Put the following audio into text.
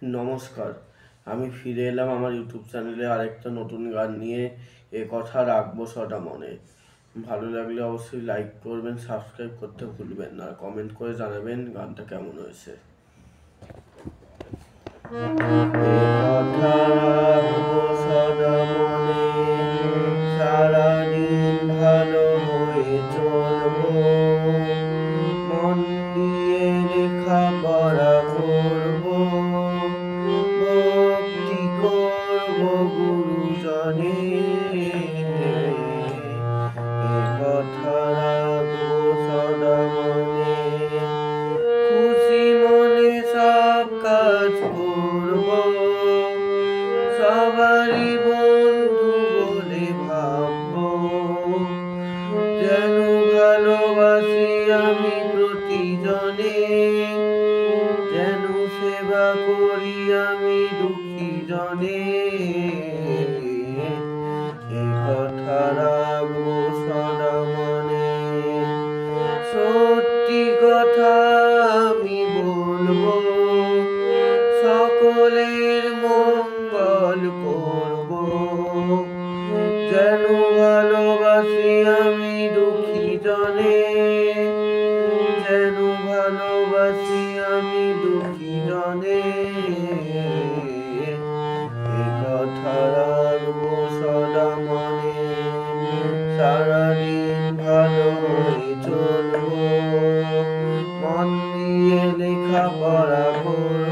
নমস্কার, আমি ফিরে এলাম আমার ইউটিউব চ্যানেলে আরেকটা নতুন গান নিয়ে। এ কথা রাখবো সদা মনে। ভালো লাগলে অবশ্যই লাইক করবেন, সাবস্ক্রাইব করতে ভুলবেন না, কমেন্ট করে জানাবেন গানটা কেমন হয়েছে। এ কথা রাখবো সদা মনে, সারাদিন ভালো হয়ে চলবো, মন দিয়ে লেখাপড়া করবো, ভক্তি করবো গুরুজনের। এ কথা রাখবো সদা মনে, খুশি মনে সব কাজ করবো, সবারই বন্ধু বলে ভাববো, যেন ভালোবাসি আমি প্রতিজনে, যেন সেবা করি আমি দুঃখী জনে। এ কথা রাখবো সদা মনে, সত্যি কথা আমি বলবো, সকলের মঙ্গল করবো, যেন ভালোবাসি আমি দুঃখী জনে, যেন ভালোবাসি আমি দুঃখী জনে। এ কথা রাখবো সদা মনে, সারাদিন ভালো হয়ে চলবো, মন দিয়ে লেখাপড়া করবো,